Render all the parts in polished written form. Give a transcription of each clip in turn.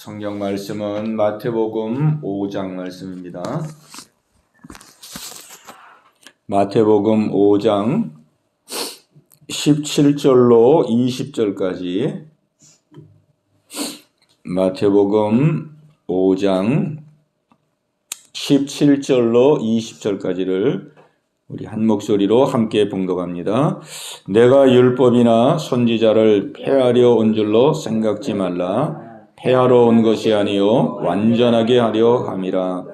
성경 말씀은 마태복음 5장 말씀입니다. 마태복음 5장 17절로 20절까지 마태복음 5장 17절로 20절까지를 우리 한 목소리로 함께 봉독합니다. 내가 율법이나 선지자를 폐하려 온 줄로 생각지 말라. 폐하러 온 것이 아니요 완전하게 하려 함이라.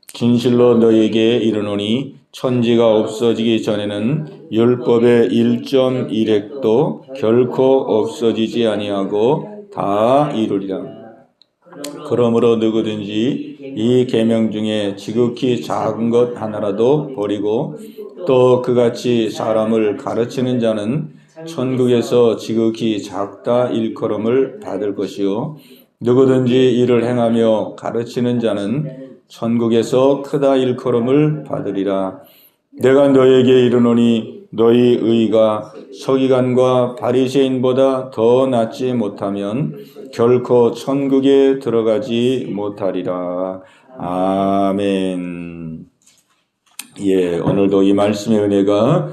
진실로 너희에게 이르노니 천지가 없어지기 전에는 율법의 1.1획도 결코 없어지지 아니하고 다 이루리라. 그러므로 누구든지 이 계명 중에 지극히 작은 것 하나라도 버리고 또 그같이 사람을 가르치는 자는 천국에서 지극히 작다 일컬음을 받을 것이요 누구든지 이를 행하며 가르치는 자는 천국에서 크다 일컬음을 받으리라. 내가 너에게 이르노니 너희 의가 서기관과 바리새인보다 더 낫지 못하면 결코 천국에 들어가지 못하리라. 아멘. 예, 오늘도 이 말씀의 은혜가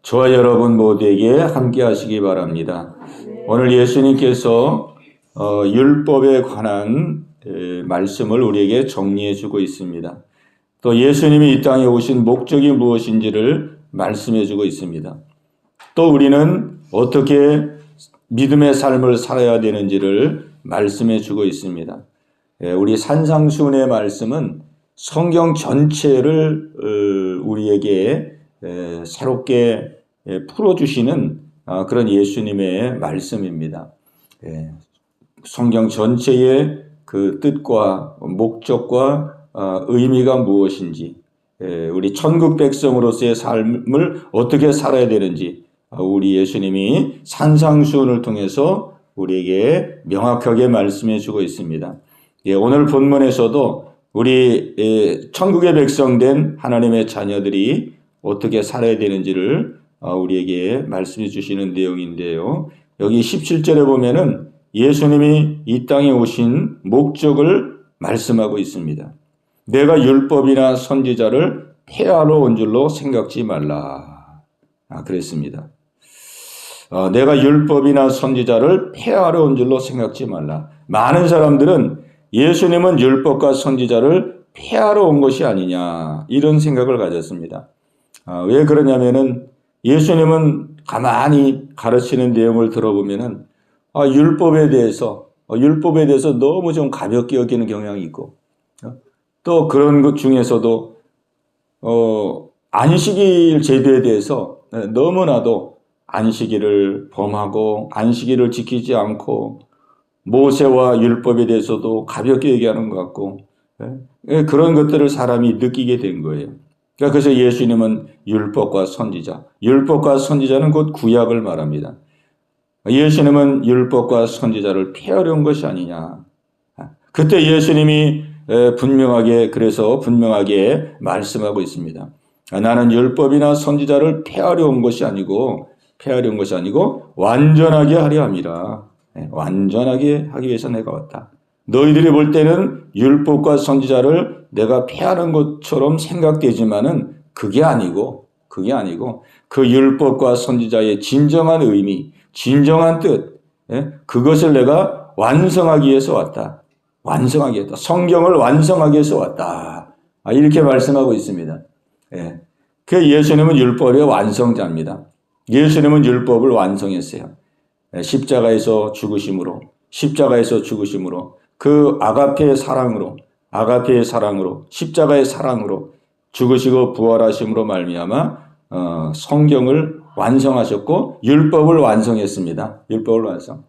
저와 여러분 모두에게 함께 하시기 바랍니다. 오늘 예수님께서 율법에 관한 말씀을 우리에게 정리해 주고 있습니다. 또 예수님이 이 땅에 오신 목적이 무엇인지를 말씀해 주고 있습니다. 또 우리는 어떻게 믿음의 삶을 살아야 되는지를 말씀해 주고 있습니다. 우리 산상수훈의 말씀은 성경 전체를 우리에게 새롭게 풀어주시는 그런 예수님의 말씀입니다. 성경 전체의 그 뜻과 목적과 의미가 무엇인지, 우리 천국 백성으로서의 삶을 어떻게 살아야 되는지 우리 예수님이 산상수훈을 통해서 우리에게 명확하게 말씀해 주고 있습니다. 오늘 본문에서도 우리 천국의 백성된 하나님의 자녀들이 어떻게 살아야 되는지를 우리에게 말씀해 주시는 내용인데요. 여기 17절에 보면은 예수님이 이 땅에 오신 목적을 말씀하고 있습니다. 내가 율법이나 선지자를 폐하러 온 줄로 생각지 말라. 그랬습니다. 내가 율법이나 선지자를 폐하러 온 줄로 생각지 말라. 많은 사람들은 예수님은 율법과 선지자를 폐하러 온 것이 아니냐 이런 생각을 가졌습니다. 왜 그러냐면은 예수님은 가만히 가르치는 내용을 들어보면은 율법에 대해서 너무 좀 가볍게 여기는 경향이 있고 또 그런 것 중에서도 안식일 제도에 대해서 너무나도 안식일을 범하고 안식일을 지키지 않고 모세와 율법에 대해서도 가볍게 얘기하는 것 같고 그런 것들을 사람이 느끼게 된 거예요. 그래서 예수님은 율법과 선지자는 곧 구약을 말합니다. 예수님은 율법과 선지자를 폐하려 온 것이 아니냐. 그때 예수님이 분명하게 말씀하고 있습니다. 나는 율법이나 선지자를 폐하려 온 것이 아니고 완전하게 하려 함이라. 완전하게 하기 위해서 내가 왔다. 너희들이 볼 때는 율법과 선지자를 내가 폐하는 것처럼 생각되지만은 그게 아니고 그 율법과 선지자의 진정한 의미, 진정한 뜻, 그것을 내가 완성하기 위해서 왔다. 성경을 완성하기 위해서 왔다. 이렇게 말씀하고 있습니다. 그 예수님은 율법의 완성자입니다. 예수님은 율법을 완성했어요. 십자가에서 죽으심으로 그 아가페의 사랑으로 십자가의 사랑으로 죽으시고 부활하심으로 말미암아 성경을 완성하셨고 율법을 완성했습니다. 율법을 완성.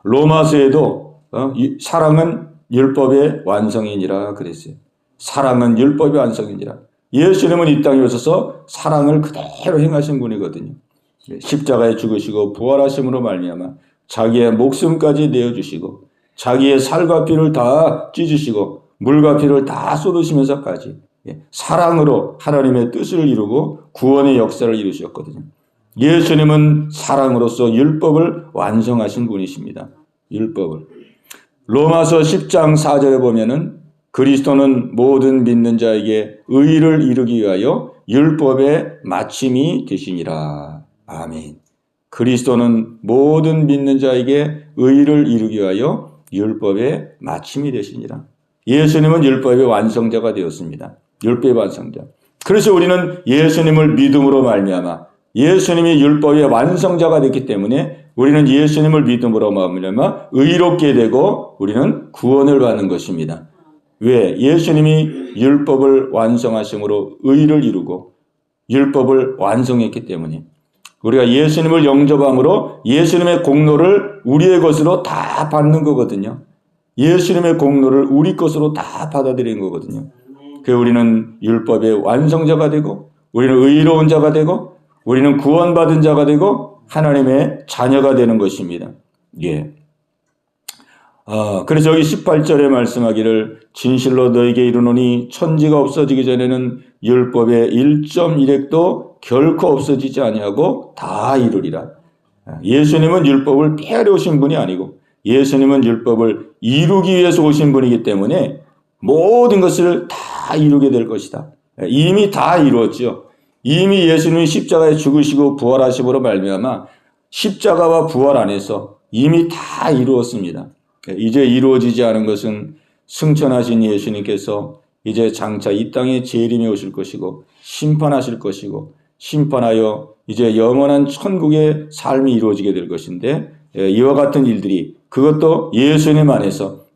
로마서에도 사랑은 율법의 완성이니라 그랬어요. 사랑은 율법의 완성이니라. 예수님은 이 땅에 오셔서 사랑을 그대로 행하신 분이거든요. 십자가에 죽으시고 부활하심으로 말미암아 자기의 목숨까지 내어주시고 자기의 살과 피를 다 찢으시고 물과 피를 다 쏟으시면서까지 사랑으로 하나님의 뜻을 이루고 구원의 역사를 이루셨거든요. 예수님은 사랑으로서 율법을 완성하신 분이십니다. 율법을. 로마서 10장 4절에 보면은 그리스도는 모든 믿는 자에게 의를 이루기 위하여 율법의 마침이 되시니라. 아멘. 그리스도는 모든 믿는 자에게 의를 이루기 위하여 율법의 마침이 되시니라. 예수님은 율법의 완성자가 되었습니다. 율법의 완성자. 그래서 우리는 예수님을 믿음으로 말미암아 예수님이 율법의 완성자가 됐기 때문에 우리는 예수님을 믿음으로 말미암아 의롭게 되고 우리는 구원을 받는 것입니다. 왜? 예수님이 율법을 완성하심으로 의를 이루고 율법을 완성했기 때문에 우리가 예수님을 영접함으로 예수님의 공로를 우리의 것으로 다 받는 거거든요. 예수님의 공로를 우리 것으로 다 받아들이는 거거든요. 그래서 우리는 율법의 완성자가 되고 우리는 의로운 자가 되고 우리는 구원받은 자가 되고 하나님의 자녀가 되는 것입니다. 예. 그래서 여기 18절에 말씀하기를 진실로 너에게 이르노니 천지가 없어지기 전에는 율법의 1.1획도 결코 없어지지 아니하고 다 이루리라. 예수님은 율법을 폐하려 오신 분이 아니고 예수님은 율법을 이루기 위해서 오신 분이기 때문에 모든 것을 다 이루게 될 것이다. 이미 다 이루었죠. 이미 예수님이 십자가에 죽으시고 부활하심으로 말미암아 십자가와 부활 안에서 이미 다 이루었습니다. 이제 이루어지지 않은 것은 승천하신 예수님께서 이제 장차 이 땅에 재림해 오실 것이고 심판하실 것이고 심판하여 이제 영원한 천국의 삶이 이루어지게 될 것인데 이와 같은 일들이 그것도 예수님 안에서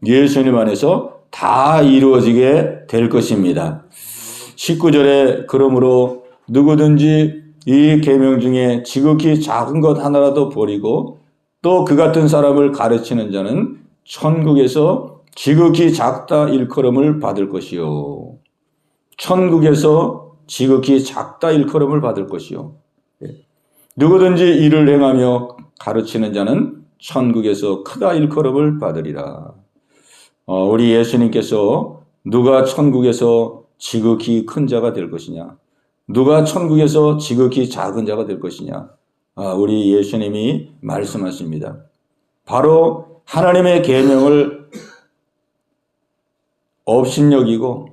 다 이루어지게 될 것입니다. 19절에 그러므로 누구든지 이 계명 중에 지극히 작은 것 하나라도 버리고 또 그 같은 사람을 가르치는 자는 천국에서 지극히 작다 일컬음을 받을 것이요. 천국에서 지극히 작다 일컬음을 받을 것이요. 누구든지 이를 행하며 가르치는 자는 천국에서 크다 일컬음을 받으리라. 우리 예수님께서 누가 천국에서 지극히 큰 자가 될 것이냐, 누가 천국에서 지극히 작은 자가 될 것이냐, 우리 예수님이 말씀하십니다. 바로 하나님의 계명을 업신여기고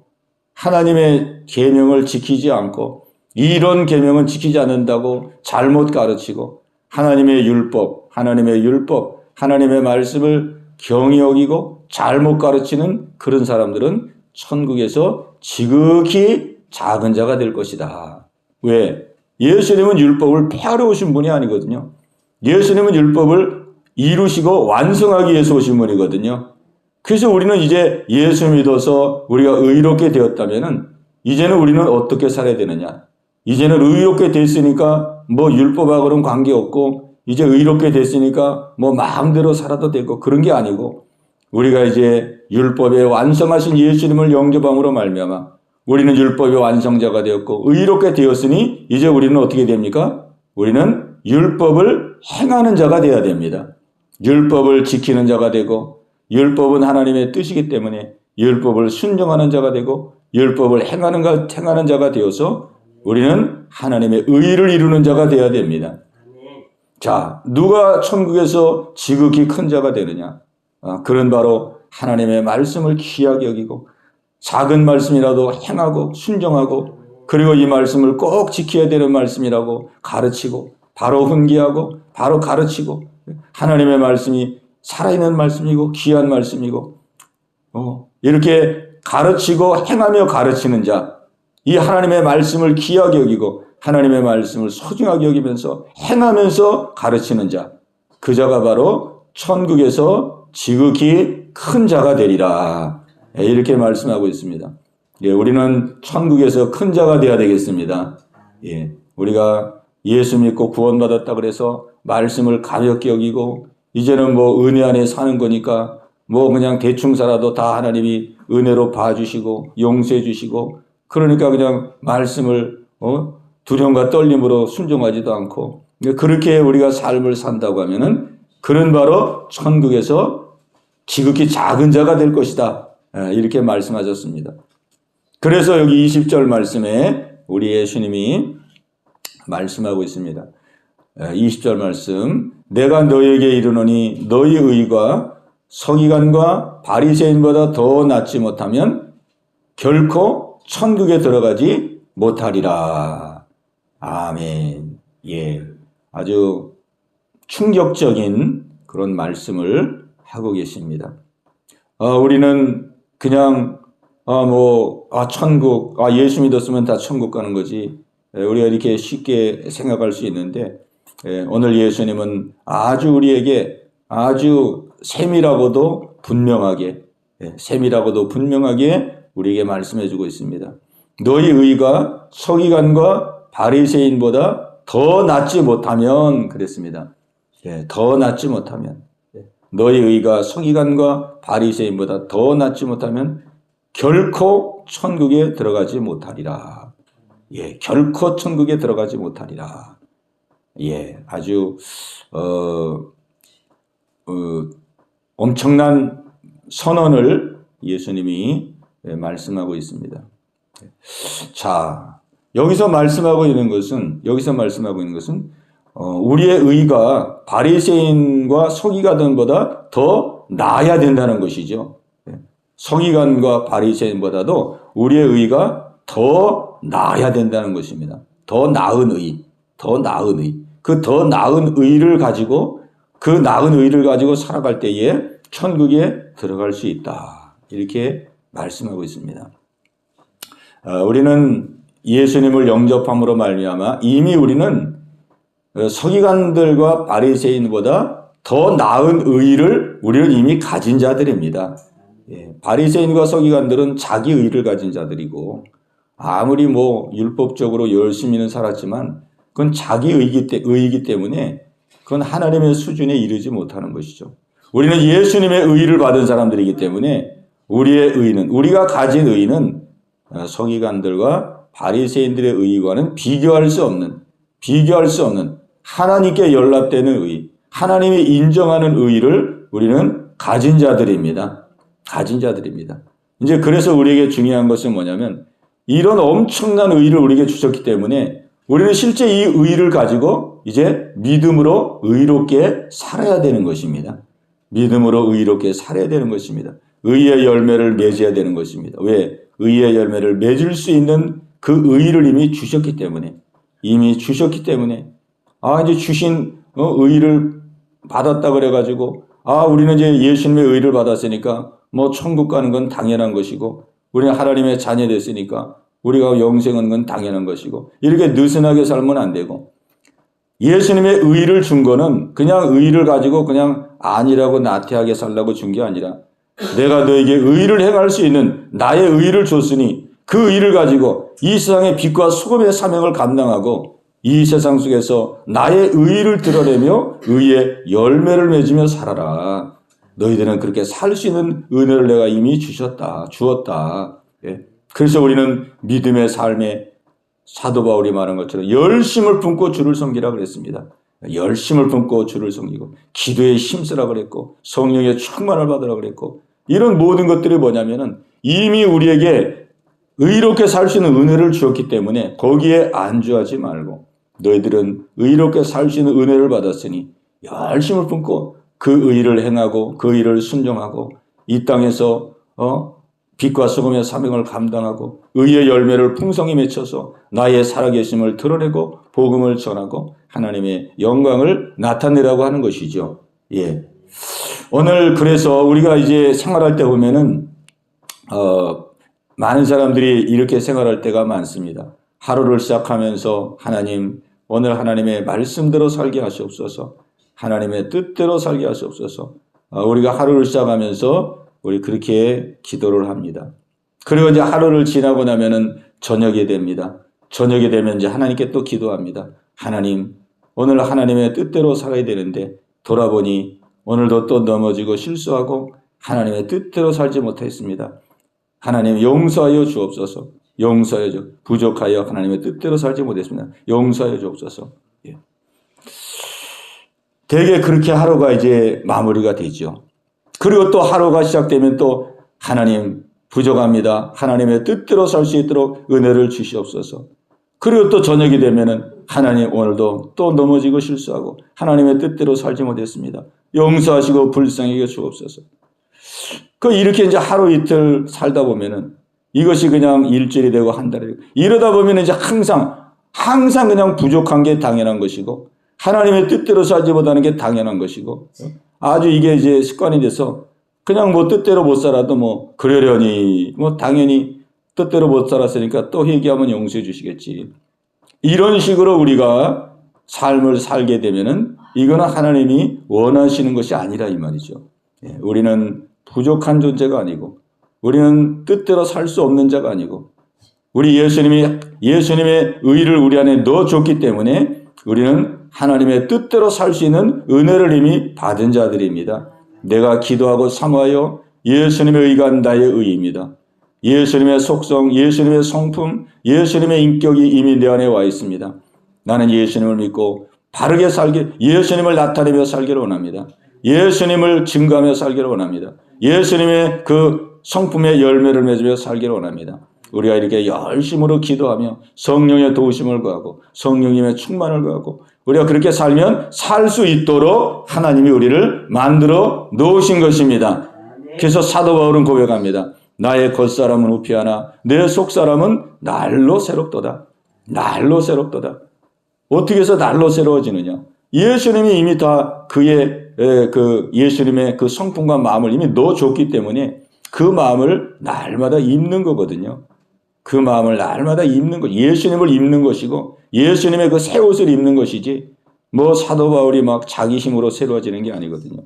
하나님의 계명을 지키지 않고 이런 계명은 지키지 않는다고 잘못 가르치고 하나님의 율법, 하나님의 말씀을 경히 여기고 잘못 가르치는 그런 사람들은 천국에서 지극히 작은 자가 될 것이다. 왜? 예수님은 율법을 폐하러 오신 분이 아니거든요. 예수님은 율법을 이루시고 완성하기 위해서 오신 분이거든요. 그래서 우리는 이제 예수 믿어서 우리가 의롭게 되었다면은 이제는 우리는 어떻게 살아야 되느냐? 이제는 의롭게 됐으니까 뭐 율법하고는 관계없고 이제 의롭게 됐으니까 뭐 마음대로 살아도 되고 그런 게 아니고 우리가 이제 율법에 완성하신 예수님을 영접함으로 말미암아 우리는 율법의 완성자가 되었고 의롭게 되었으니 이제 우리는 어떻게 됩니까? 우리는 율법을 행하는 자가 되어야 됩니다. 율법을 지키는 자가 되고 율법은 하나님의 뜻이기 때문에 율법을 순종하는 자가 되고 율법을 행하는 자가 되어서 우리는 하나님의 의를 이루는 자가 되어야 됩니다. 자, 누가 천국에서 지극히 큰 자가 되느냐? 그런 바로 하나님의 말씀을 귀하게 여기고 작은 말씀이라도 행하고 순종하고 그리고 이 말씀을 꼭 지켜야 되는 말씀이라고 가르치고 바로 훈계하고 바로 가르치고 하나님의 말씀이 살아있는 말씀이고 귀한 말씀이고 이렇게 가르치고 행하며 가르치는 자, 이 하나님의 말씀을 귀하게 여기고 하나님의 말씀을 소중하게 여기면서 행하면서 가르치는 자, 그 자가 바로 천국에서 지극히 큰 자가 되리라. 이렇게 말씀하고 있습니다. 우리는 천국에서 큰 자가 되어야 되겠습니다. 우리가 예수 믿고 구원받았다 그래서 말씀을 가볍게 여기고 이제는 뭐 은혜 안에 사는 거니까 뭐 그냥 대충 살아도 다 하나님이 은혜로 봐주시고 용서해 주시고 그러니까 그냥 말씀을 두려움과 떨림으로 순종하지도 않고 그렇게 우리가 삶을 산다고 하면은 그런 바로 천국에서 지극히 작은 자가 될 것이다. 이렇게 말씀하셨습니다. 그래서 여기 20절 말씀에 우리 예수님이 말씀하고 있습니다. 20절 말씀, 내가 너에게 이르노니 너희 의가 서기관과 바리새인보다 더 낫지 못하면 결코 천국에 들어가지 못하리라. 아멘. 예, 아주 충격적인 그런 말씀을 하고 계십니다. 우리는 그냥 천국, 예수 믿었으면 다 천국 가는 거지. 우리가 이렇게 쉽게 생각할 수 있는데, 오늘 예수님은 아주 우리에게 아주 세밀하고도 분명하게 우리에게 말씀해 주고 있습니다. 너희 의가 서기관과 바리새인보다 더 낫지 못하면, 그랬습니다. 더 낫지 못하면, 너희 의가 서기관과 바리새인보다 더 낫지 못하면 결코 천국에 들어가지 못하리라. 결코 천국에 들어가지 못하리라. 아주 엄청난 선언을 예수님이 말씀하고 있습니다. 자, 여기서 말씀하고 있는 것은 우리의 의가 바리새인과 서기관보다 더 나아야 된다는 것이죠. 서기관과 바리새인보다도 우리의 의가 더 나아야 된다는 것입니다. 더 나은 의. 그 더 나은 의를 가지고 살아갈 때에 천국에 들어갈 수 있다. 이렇게 말씀하고 있습니다. 우리는 예수님을 영접함으로 말미암아 이미 우리는 서기관들과 바리새인보다 더 나은 의를 우리는 이미 가진 자들입니다. 바리새인과 서기관들은 자기 의를 가진 자들이고, 아무리 율법적으로 열심히는 살았지만 그건 자기 의이기 때문에 그건 하나님의 수준에 이르지 못하는 것이죠. 우리는 예수님의 의를 받은 사람들이기 때문에 우리가 가진 의는 서기관들과 바리새인들의 의와는 비교할 수 없는 하나님께 연락되는 의, 하나님이 인정하는 의를 우리는 가진 자들입니다. 이제 그래서 우리에게 중요한 것은 뭐냐면, 이런 엄청난 의를 우리에게 주셨기 때문에 우리는 실제 이 의를 가지고 이제 믿음으로 의롭게 살아야 되는 것입니다. 의의 열매를 맺어야 되는 것입니다. 왜? 의의 열매를 맺을 수 있는 그 의를 이미 주셨기 때문에, 이제 주신 의를 받았다 그래가지고, 우리는 이제 예수님의 의를 받았으니까 천국 가는 건 당연한 것이고, 우리는 하나님의 자녀 됐으니까 우리가 영생은 건 당연한 것이고, 이렇게 느슨하게 살면 안 되고, 예수님의 의를 준 거는 그냥 의를 가지고 그냥 아니라고 나태하게 살라고 준 게 아니라, 내가 너에게 의를 행할 수 있는 나의 의를 줬으니 그 의를 가지고 이 세상의 빛과 소금의 사명을 감당하고 이 세상 속에서 나의 의를 드러내며 의의 열매를 맺으며 살아라. 너희들은 그렇게 살 수 있는 은혜를 내가 이미 주었다. 그래서 우리는 믿음의 삶에 사도 바울이 말한 것처럼 열심을 품고 주를 섬기라 그랬습니다. 열심을 품고 주를 섬기고, 기도에 힘쓰라 그랬고, 성령의 충만을 받으라 그랬고, 이런 모든 것들이 뭐냐면은 이미 우리에게 의롭게 살 수 있는 은혜를 주었기 때문에 거기에 안주하지 말고, 너희들은 의롭게 살 수 있는 은혜를 받았으니 열심을 품고 그 의를 행하고 그 의를 순종하고 이 땅에서 빛과 소금의 사명을 감당하고 의의 열매를 풍성히 맺혀서 나의 살아계심을 드러내고 복음을 전하고 하나님의 영광을 나타내라고 하는 것이죠. 오늘 그래서 우리가 이제 생활할 때 보면은 많은 사람들이 이렇게 생활할 때가 많습니다. 하루를 시작하면서 하나님, 오늘 하나님의 말씀대로 살게 하시옵소서, 하나님의 뜻대로 살게 하시옵소서. 우리가 하루를 시작하면서 우리 그렇게 기도를 합니다. 그리고 이제 하루를 지나고 나면은 저녁이 됩니다. 저녁이 되면 이제 하나님께 또 기도합니다. 하나님, 오늘 하나님의 뜻대로 살아야 되는데 돌아보니 오늘도 또 넘어지고 실수하고 하나님의 뜻대로 살지 못했습니다. 하나님 용서하여 주옵소서. 부족하여 하나님의 뜻대로 살지 못했습니다. 용서하여 주옵소서. 대개 그렇게 하루가 이제 마무리가 되죠. 그리고 또 하루가 시작되면 또 하나님 부족합니다. 하나님의 뜻대로 살 수 있도록 은혜를 주시옵소서. 그리고 또 저녁이 되면은 하나님, 오늘도 또 넘어지고 실수하고 하나님의 뜻대로 살지 못했습니다. 용서하시고 불쌍히 여겨 주옵소서. 이렇게 이제 하루 이틀 살다 보면은 이것이 그냥 일주일이 되고 한 달이 되고 이러다 보면 이제 항상 그냥 부족한 게 당연한 것이고 하나님의 뜻대로 살지 못하는 게 당연한 것이고 아주 이게 이제 습관이 돼서 그냥 뭐 뜻대로 못 살아도 뭐 그러려니 뭐 당연히 뜻대로 못 살았으니까 또 회개하면 용서해 주시겠지. 이런 식으로 우리가 삶을 살게 되면은 이거는 하나님이 원하시는 것이 아니라 이 말이죠. 우리는 부족한 존재가 아니고 우리는 뜻대로 살 수 없는 자가 아니고 우리 예수님의 의를 우리 안에 넣어줬기 때문에 우리는 하나님의 뜻대로 살 수 있는 은혜를 이미 받은 자들입니다. 내가 기도하고 사모하여 예수님의 의가 나의 의입니다. 예수님의 속성, 예수님의 성품, 예수님의 인격이 이미 내 안에 와 있습니다. 나는 예수님을 믿고 바르게 예수님을 나타내며 살기를 원합니다. 예수님을 증거하며 살기를 원합니다. 예수님의 그 성품의 열매를 맺으며 살기를 원합니다. 우리가 이렇게 열심으로 기도하며 성령의 도우심을 구하고 성령님의 충만을 구하고 우리가 그렇게 살면 살 수 있도록 하나님이 우리를 만들어 놓으신 것입니다. 그래서 사도 바울은 고백합니다. 나의 겉사람은 후피하나 내 속사람은 날로 새롭도다. 날로 새롭도다. 어떻게 해서 날로 새로워지느냐? 예수님이 이미 다 예수님의 그 성품과 마음을 이미 넣어줬기 때문에 그 마음을 날마다 입는 거거든요. 그 마음을 날마다 입는 것, 예수님을 입는 것이고 예수님의 그 새 옷을 입는 것이지 뭐 사도 바울이 막 자기 힘으로 새로워지는 게 아니거든요.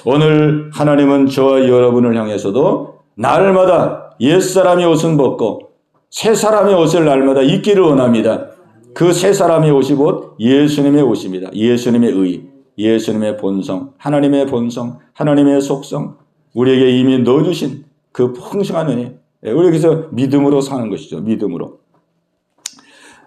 오늘 하나님은 저와 여러분을 향해서도 날마다 옛사람의 옷은 벗고 새 사람의 옷을 날마다 입기를 원합니다. 그 새 사람의 옷이 곧 예수님의 옷입니다. 예수님의 의, 예수님의 본성, 하나님의 본성, 하나님의 속성, 우리에게 이미 넣어주신 그 풍성한 은혜, 우리 여기서 믿음으로 사는 것이죠. 믿음으로.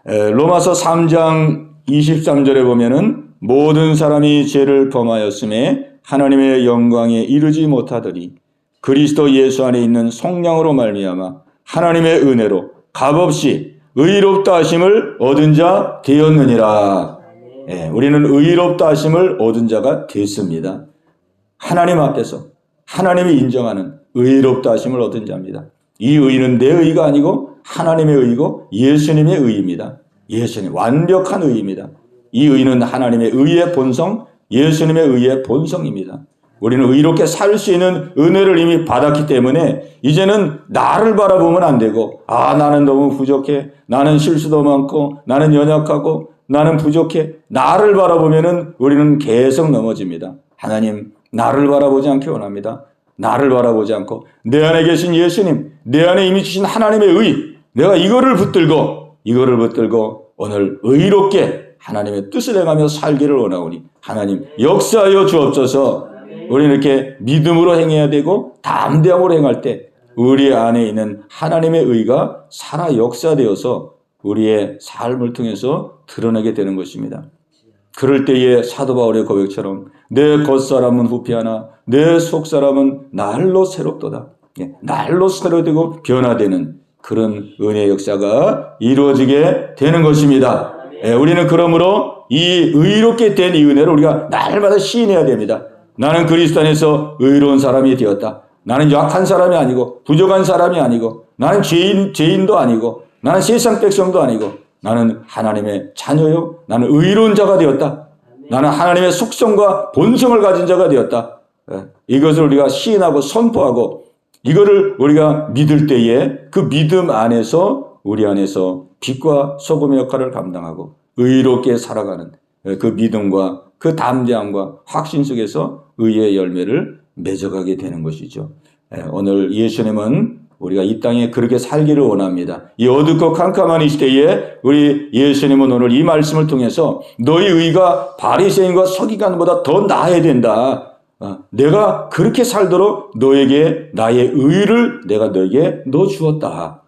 로마서 3장 23절에 보면은 모든 사람이 죄를 범하였음에 하나님의 영광에 이르지 못하더니 그리스도 예수 안에 있는 속량으로 말미암아 하나님의 은혜로 값없이 의롭다 하심을 얻은 자 되었느니라. 우리는 의롭다 하심을 얻은 자가 됐습니다. 하나님 앞에서 하나님이 인정하는 의롭다 하심을 얻은 자입니다. 이 의는 내 의가 아니고 하나님의 의고 예수님의 의입니다. 예수님 완벽한 의입니다. 이 의는 하나님의 의의 본성, 예수님의 의의 본성입니다. 우리는 의롭게 살 수 있는 은혜를 이미 받았기 때문에 이제는 나를 바라보면 안 되고 나는 너무 부족해, 나는 실수도 많고 나는 연약하고 나는 부족해, 나를 바라보면은 우리는 계속 넘어집니다. 하나님 나를 바라보지 않기 원합니다. 나를 바라보지 않고 내 안에 계신 예수님, 내 안에 이미 주신 하나님의 의, 내가 이거를 붙들고 오늘 의롭게 하나님의 뜻을 행하며 살기를 원하오니 하나님 역사하여 주옵소서. 우리는 이렇게 믿음으로 행해야 되고 담대함으로 행할 때 우리 안에 있는 하나님의 의가 살아 역사되어서 우리의 삶을 통해서 드러나게 되는 것입니다. 그럴 때에 사도 바울의 고백처럼 내 겉사람은 후피하나 내 속사람은 날로 새롭도다. 날로 새로되고 변화되는 그런 은혜의 역사가 이루어지게 되는 것입니다. 우리는 그러므로 이 의롭게 된 이 은혜를 우리가 날마다 시인해야 됩니다. 나는 그리스도 안에서 의로운 사람이 되었다. 나는 약한 사람이 아니고 부족한 사람이 아니고 나는 죄인도 아니고 나는 세상 백성도 아니고 나는 하나님의 자녀요. 나는 의로운 자가 되었다. 나는 하나님의 속성과 본성을 가진 자가 되었다. 이것을 우리가 시인하고 선포하고 이거를 우리가 믿을 때에 그 믿음 안에서 우리 안에서 빛과 소금의 역할을 감당하고 의롭게 살아가는 그 믿음과 그 담대함과 확신 속에서 의의 열매를 맺어가게 되는 것이죠. 오늘 예수님은 우리가 이 땅에 그렇게 살기를 원합니다. 이 어둡고 캄캄한 이 시대에 우리 예수님은 오늘 이 말씀을 통해서 너희 의가 바리새인과 서기관보다 더 나아야 된다. 내가 그렇게 살도록 너에게 나의 의를 내가 너에게 넣어주었다.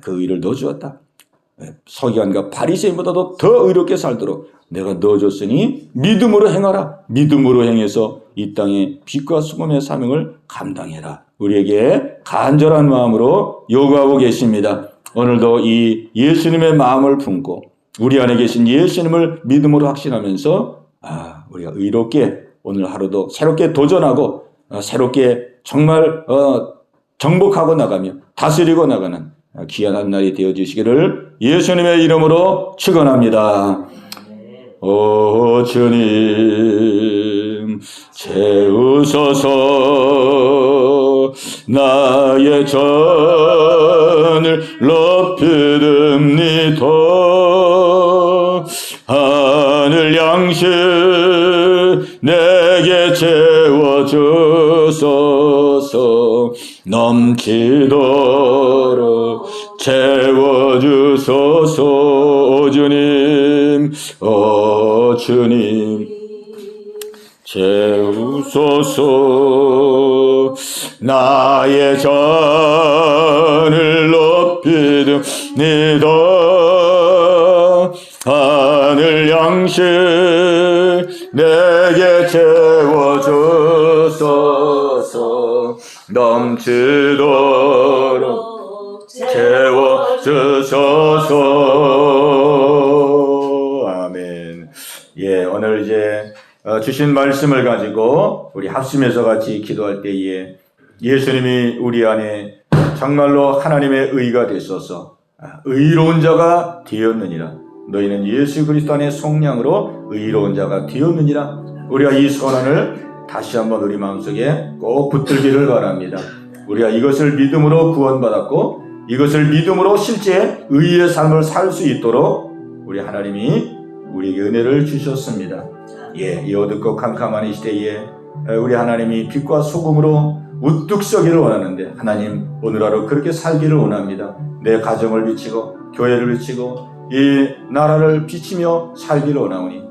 그 의를 넣어주었다. 서기관과 바리새인보다도 더 의롭게 살도록 내가 넣어줬으니 믿음으로 행하라. 믿음으로 행해서 이 땅에 빛과 소금의 사명을 감당해라. 우리에게 간절한 마음으로 요구하고 계십니다. 오늘도 이 예수님의 마음을 품고 우리 안에 계신 예수님을 믿음으로 확신하면서 우리가 의롭게 오늘 하루도 새롭게 도전하고 새롭게 정말 정복하고 나가며 다스리고 나가는 귀한 날이 되어주시기를 예수님의 이름으로 축원합니다. 오 주님 채우소서 나의 전을 높이듭니다. 하늘 양식 내게 채워주소서 넘치도록 채워주소서. 오 주님 오 주님 채우소서 나의 전을 높이듭니다. 하늘 양식 내게 채워주소서 넘치도록 채워주소서. 아멘. 예, 오늘 이제 주신 말씀을 가지고 우리 합심해서 같이 기도할 때에 예수님이 우리 안에 정말로 하나님의 의가 되소서 의로운 자가 되었느니라. 너희는 예수 그리스도 안에 속량으로 의로운 자가 되었느니라. 우리가 이 선언을 다시 한번 우리 마음속에 꼭 붙들기를 바랍니다. 우리가 이것을 믿음으로 구원받았고 이것을 믿음으로 실제 의의 삶을 살 수 있도록 우리 하나님이 우리에게 은혜를 주셨습니다. 예, 이 어둡고 캄캄한 이 시대에 우리 하나님이 빛과 소금으로 우뚝 서기를 원하는데 하나님 오늘 하루 그렇게 살기를 원합니다. 내 가정을 비치고 교회를 비치고 이 나라를 비치며 살기를 원하오니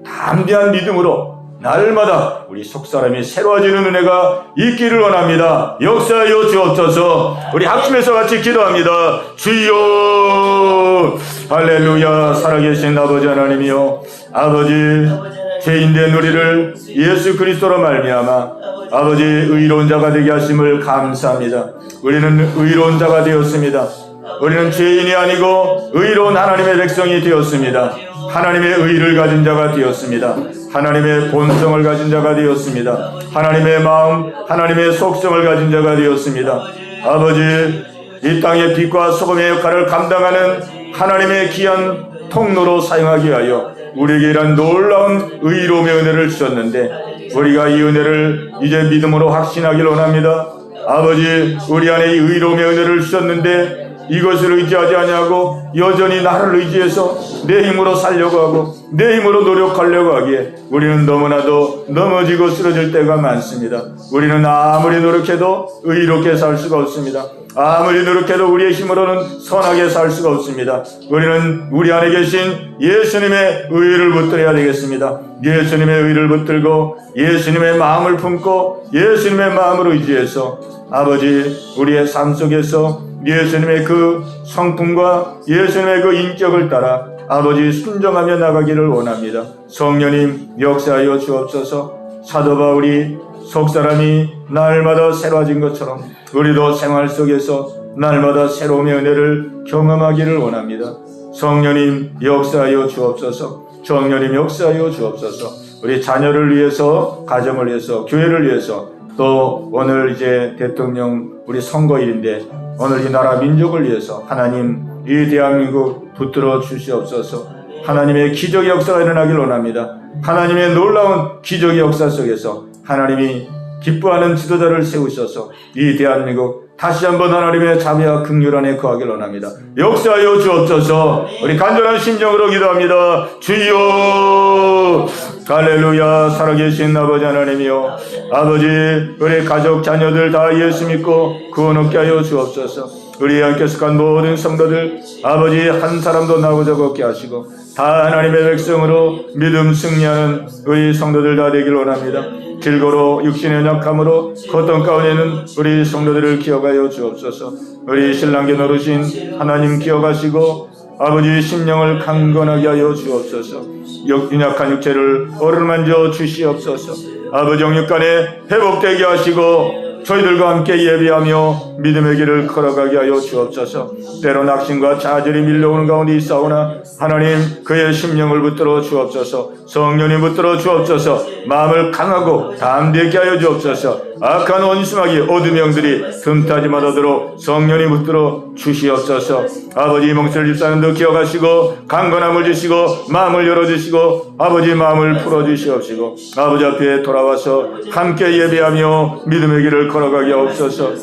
담대한 믿음으로 날마다 우리 속사람이 새로워지는 은혜가 있기를 원합니다. 역사하여 주옵소서. 우리 합심해서 같이 기도합니다. 주여 할렐루야. 살아계신 아버지 하나님이여 아버지 죄인된 우리를 예수 그리스도로 말미암아 아버지 의로운 자가 되게 하심을 감사합니다. 우리는 의로운 자가 되었습니다. 우리는 죄인이 아니고 의로운 하나님의 백성이 되었습니다. 하나님의 의를 가진 자가 되었습니다. 하나님의 본성을 가진 자가 되었습니다. 하나님의 마음, 하나님의 속성을 가진 자가 되었습니다. 아버지, 이 땅의 빛과 소금의 역할을 감당하는 하나님의 귀한 통로로 사용하게 하여 우리에게 이런 놀라운 의로움의 은혜를 주셨는데 우리가 이 은혜를 이제 믿음으로 확신하기를 원합니다. 아버지, 우리 안에 이 의로움의 은혜를 주셨는데 이것을 의지하지 아니하고 여전히 나를 의지해서 내 힘으로 살려고 하고 내 힘으로 노력하려고 하기에 우리는 너무나도 넘어지고 쓰러질 때가 많습니다. 우리는 아무리 노력해도 의롭게 살 수가 없습니다. 아무리 노력해도 우리의 힘으로는 선하게 살 수가 없습니다. 우리는 우리 안에 계신 예수님의 의를 붙들어야 되겠습니다. 예수님의 의를 붙들고 예수님의 마음을 품고 예수님의 마음을 의지해서 아버지 우리의 삶 속에서 예수님의 그 성품과 예수님의 그 인격을 따라 아버지 순종하며 나가기를 원합니다. 성령님 역사하여 주옵소서. 사도 바울이 속사람이 날마다 새로워진 것처럼 우리도 생활 속에서 날마다 새로움의 은혜를 경험하기를 원합니다. 성령님 역사하여 주옵소서. 성령님 역사하여 주옵소서. 우리 자녀를 위해서, 가정을 위해서, 교회를 위해서, 또 오늘 이제 대통령 우리 선거일인데 오늘 이 나라 민족을 위해서 하나님 이 대한민국 붙들어 주시옵소서. 하나님의 기적의 역사가 일어나길 원합니다. 하나님의 놀라운 기적의 역사 속에서 하나님이 기뻐하는 지도자를 세우셔서 이 대한민국 다시 한번 하나님의 자비와 긍휼 안에 거하길 원합니다. 역사하여 주옵소서. 우리 간절한 심정으로 기도합니다. 주여 할렐루야. 살아계신 아버지 하나님이여 아버지 우리 가족 자녀들 다 예수 믿고 구원 얻게 하여 주옵소서. 우리 함께 속한 모든 성도들 아버지 한 사람도 나오자 없게 하시고 다 하나님의 백성으로 믿음 승리하는 우리 성도들 다 되길 원합니다. 길고로 육신의 약함으로 고통 가운데는 우리 성도들을 기억하여 주옵소서. 우리 신랑께 노르신 하나님 기억하시고 아버지 심령을 강건하게 하여 주옵소서. 연약한 육체를 어루만져 주시옵소서. 아버지 영육간에 회복되게 하시고 저희들과 함께 예배하며 믿음의 길을 걸어가게 하여 주옵소서. 때로 낙심과 좌절이 밀려오는 가운데 있사오나 하나님 그의 심령을 붙들어 주옵소서. 성령님 붙들어 주옵소서. 마음을 강하고 담대하게 하여 주옵소서. 악한 원수마귀 어둠의 영들이 틈타지 못하도록 성령이 붙들어 주시옵소서. 아버지 멍청을 집사님도 기억하시고 강건함을 주시고 마음을 열어주시고 아버지 마음을 풀어주시옵시고 아버지 앞에 돌아와서 함께 예배하며 믿음의 길을 걸어가게 하옵소서.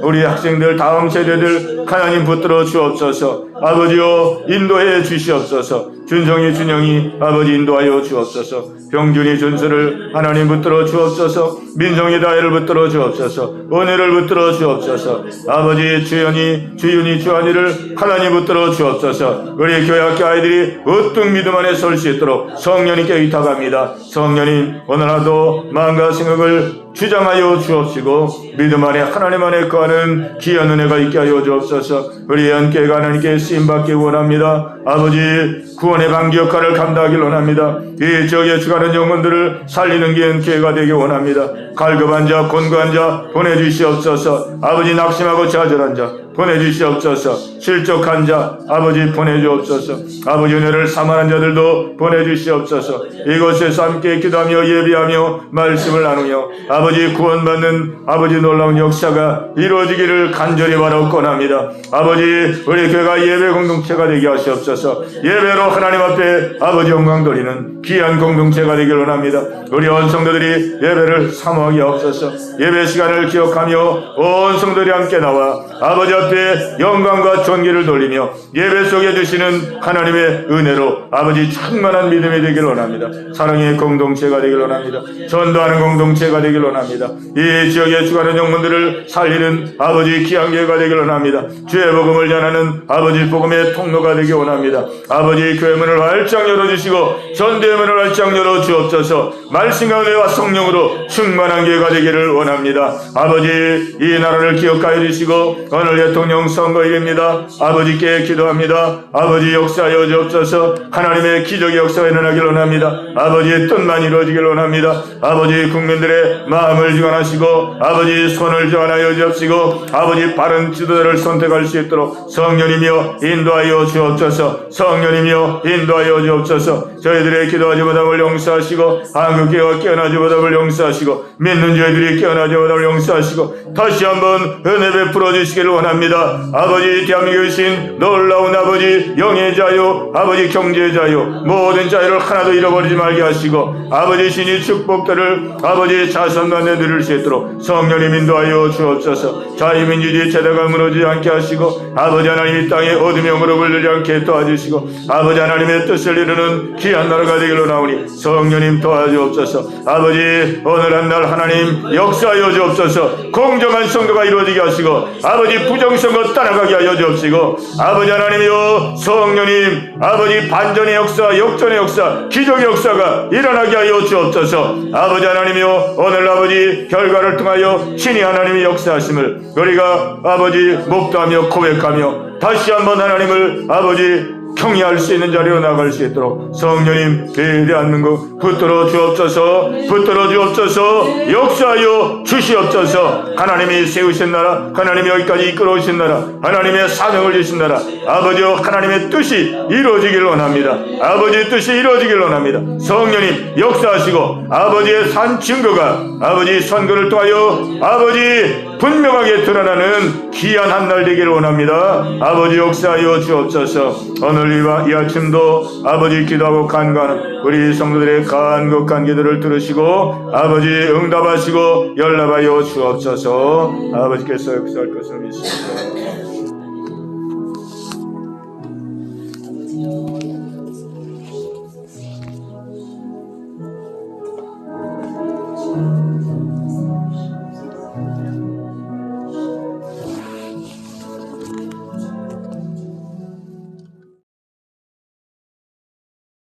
우리 학생들 다음 세대들 하나님 붙들어 주옵소서. 아버지여 인도해 주시옵소서. 준영이 아버지 인도하여 주옵소서. 병준이 준수를 하나님 붙들어 주옵소서. 민정이 다혜를 붙들어 주옵소서. 은혜를 붙들어 주옵소서. 아버지 주윤이 주한이를 하나님 붙들어 주옵소서. 우리 교회 학교 아이들이 으뜸 믿음 안에 설 수 있도록 성령님께 의탁합니다. 성령님 오늘 하도 마음과 생각을 주장하여 주옵시고 믿음 안에 하나님 안에 거하는 귀한 은혜가 있게 하여 주옵소서. 우리 연계가 하나님께 쓰임받기 원합니다. 아버지 구원의 방기 역할을 감당하길 원합니다. 이 지역에 죽어가는 영혼들을 살리는 게 연계가 되기 원합니다. 갈급한 자 곤고한 자 보내주시옵소서. 아버지 낙심하고 좌절한 자 보내주시옵소서. 실족한 자 아버지 보내주옵소서. 아버지 은혜를 사모하는 자들도 보내주시옵소서. 이곳에서 함께 기도하며 예배하며 말씀을 나누며 아버지 구원받는 아버지 놀라운 역사가 이루어지기를 간절히 바라옵곤합니다. 아버지 우리 교회가 예배 공동체가 되게 하시옵소서. 예배로 하나님 앞에 아버지 영광 돌리는 귀한 공동체가 되기를 원합니다. 우리 온 성도들이 예배를 사모하게 하옵소서. 예배 시간을 기억하며 온 성도들이 함께 나와 아버지 앞에 영광과 존귀를 돌리며 예배 속에 주시는 하나님의 은혜로 아버지 충만한 믿음이 되기를 원합니다. 사랑의 공동체가 되기를 원합니다. 전도하는 공동체가 되기를 원합니다. 이 지역에 죽어가는 영혼들을 살리는 아버지 귀한 교회가 되기를 원합니다. 주의 복음을 전하는 아버지 복음의 통로가 되기 원합니다. 아버지 교회 문을 활짝 열어주시고 전도의 문을 활짝 열어주옵소서. 말씀과 은혜와 성령으로 충만한 교회가 되기를 원합니다. 아버지 이 나라를 기억하여 주시고 오늘 대통령 선거일입니다. 아버지께 기도합니다. 아버지 역사하여 주옵소서. 하나님의 기적의 역사가 일어나기를 원합니다. 아버지의 뜻만 이루어지기를 원합니다. 아버지 국민들의 마음을 주관하시고 아버지 손을 주관하여 주옵시고 아버지 바른 지도자를 선택할 수 있도록 성령이며 인도하여 주옵소서. 성령이며 인도하여 주옵소서. 저희들의 기도하지 못함을 용서하시고 한국교회가 깨어나지 못함을 용서하시고 믿는 저희들이 깨어나지 못함을 용서하시고 다시 한번 은혜 베풀어 주시기를 원합니다. 아버지 대한민국에 계신 놀라운 아버지 영의 자유 아버지 경제의 자유 모든 자유를 하나도 잃어버리지 말게 하시고 아버지 신이 축복들을 아버지 자손과 내드릴 수 있도록 성령님 인도하여 주옵소서. 자유민주주의 제도가 무너지지 않게 하시고 아버지 하나님 이 땅에 어둠의 영으로 물들지 않게 도와주시고 아버지 하나님의 뜻을 이루는 귀한 나라가 되기로 나오니 성령님 도와주옵소서. 아버지 오늘 한 날 하나님 역사하여 주옵소서. 공정한 선거가 이루어지게 하시고 아버지 부정선거 따라가게 하여 주옵시고 아버지 하나님이여 성령님 아버지 반전의 역사 역전의 역사 기적의 역사가 일어나게 하여 주옵소서. 아버지 하나님이여 오늘 아버지 결과를 통하여 신이 하나님의 역사하심을 우리가 아버지 목도하며 고백하며 다시 한번 하나님을 아버지 경외할 수 있는 자리로 나갈 수 있도록 성령님 대한민국 붙들어 주옵소서. 붙들어 주옵소서. 역사하여 주시옵소서. 하나님이 세우신 나라 하나님이 여기까지 이끌어 오신 나라 하나님의 사명을 주신 나라 아버지여 하나님의 뜻이 이루어지기를 원합니다. 아버지의 뜻이 이루어지기를 원합니다. 성령님 역사하시고 아버지의 산 증거가 아버지 선거를 통하여 아버지 분명하게 드러나는 귀한 한 날 되기를 원합니다. 아버지 역사하여 주옵소서. 오늘 이 아침도 아버지 기도하고 간구하는 우리 성도들의 간곡한 기도를 들으시고 아버지 응답하시고 연락하여 주옵소서. 아버지께서 역사할 것을 믿습니다.